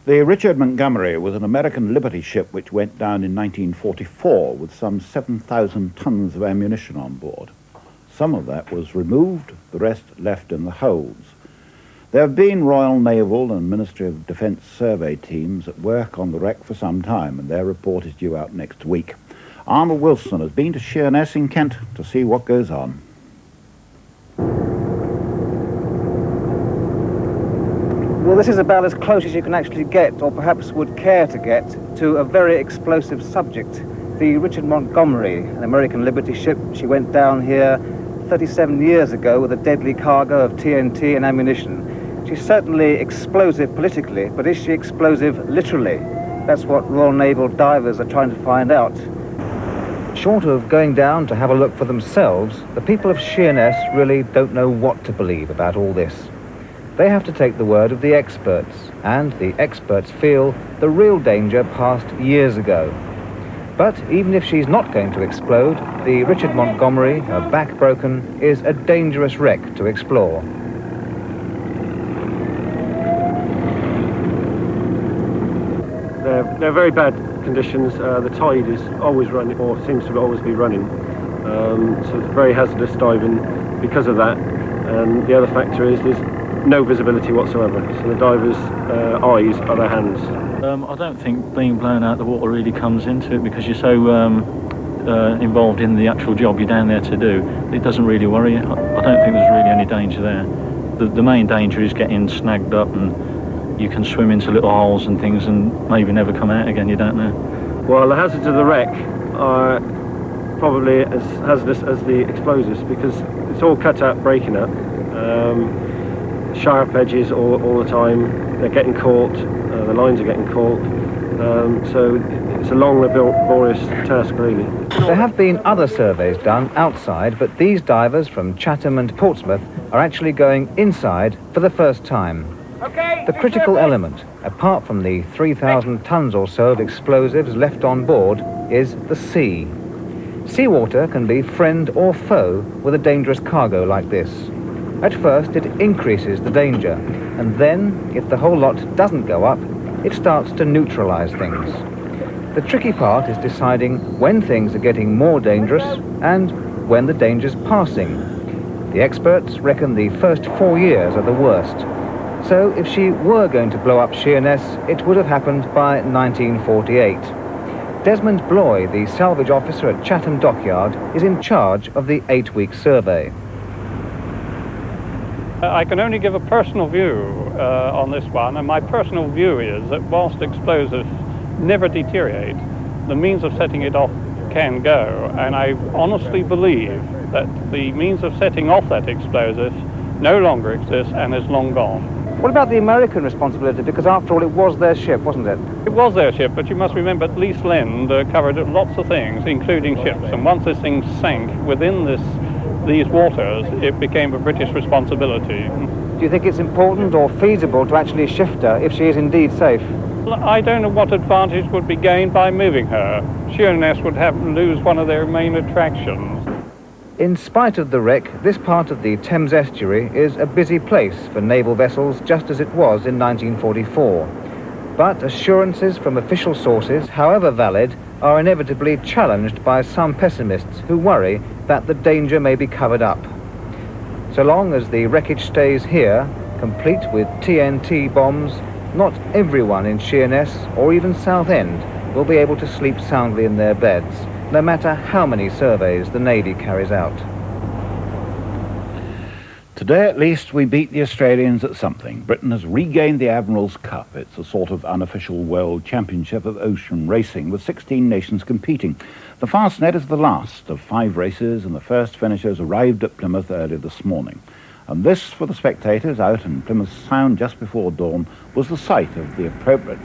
The Richard Montgomery was an American Liberty ship which went down in 1944 with some 7,000 tons of ammunition on board. Some of that was removed, the rest left in the holds. There have been Royal Naval and Ministry of Defence survey teams at work on the wreck for some time, and their report is due out next week. Arnie Wilson has been to Sheerness in Kent to see what goes on. Well, this is about as close as you can actually get, or perhaps would care to get, to a very explosive subject. The Richard Montgomery, an American Liberty ship, she went down here 37 years ago with a deadly cargo of TNT and ammunition. She's certainly explosive politically, but is she explosive literally? That's what Royal Naval divers are trying to find out. Short of going down to have a look for themselves, the people of Sheerness really don't know what to believe about all this. They have to take the word of the experts, and the experts feel the real danger passed years ago. But even if she's not going to explode, the Richard Montgomery, her back broken, is a dangerous wreck to explore. They're very bad conditions. The tide is always running, or seems to always be running. So it's very hazardous diving because of that. And the other factor is there's no visibility whatsoever. So the divers' eyes are their hands. I don't think being blown out the water really comes into it because you're so involved in the actual job you're down there to do. It doesn't really worry you. I don't think there's really any danger there. The main danger is getting snagged up, and you can swim into little holes and things and maybe never come out again, you don't know. Well, the hazards of the wreck are probably as hazardous as the explosives because it's all cut up, breaking up. Sharp edges all the time. They're getting caught. The lines are getting caught. So it's a long, laborious task, really. There have been other surveys done outside, but these divers from Chatham and Portsmouth are actually going inside for the first time. Okay, the critical element, apart from the 3,000 tons or so of explosives left on board, is the sea. Seawater can be friend or foe with a dangerous cargo like this. At first, it increases the danger, and then, if the whole lot doesn't go up, it starts to neutralize things. The tricky part is deciding when things are getting more dangerous and when the danger's passing. The experts reckon the first 4 years are the worst. So if she were going to blow up Sheerness, it would have happened by 1948. Desmond Bloy, the salvage officer at Chatham Dockyard, is in charge of the 8-week survey. I can only give a personal view on this one, and my personal view is that whilst explosives never deteriorate, the means of setting it off can go, and I honestly believe that the means of setting off that explosive no longer exists and is long gone. What about the American responsibility? Because after all, it was their ship, wasn't it? It was their ship, but you must remember that Lease Land covered lots of things, including ships, and once this thing sank within these waters, it became a British responsibility. Do you think it's important or feasible to actually shift her if she is indeed safe? I don't know what advantage would be gained by moving her. Sheerness would lose one of their main attractions. In spite of the wreck, this part of the Thames Estuary is a busy place for naval vessels, just as it was in 1944. But assurances from official sources, however valid, are inevitably challenged by some pessimists who worry that the danger may be covered up. So long as the wreckage stays here, complete with TNT bombs, not everyone in Sheerness or even Southend will be able to sleep soundly in their beds, no matter how many surveys the Navy carries out. Today, at least, we beat the Australians at something. Britain has regained the Admiral's Cup. It's a sort of unofficial world championship of ocean racing, with 16 nations competing. The Fastnet is the last of 5 races, and the first finishers arrived at Plymouth early this morning. And this, for the spectators out in Plymouth Sound just before dawn, was the site of the appropriate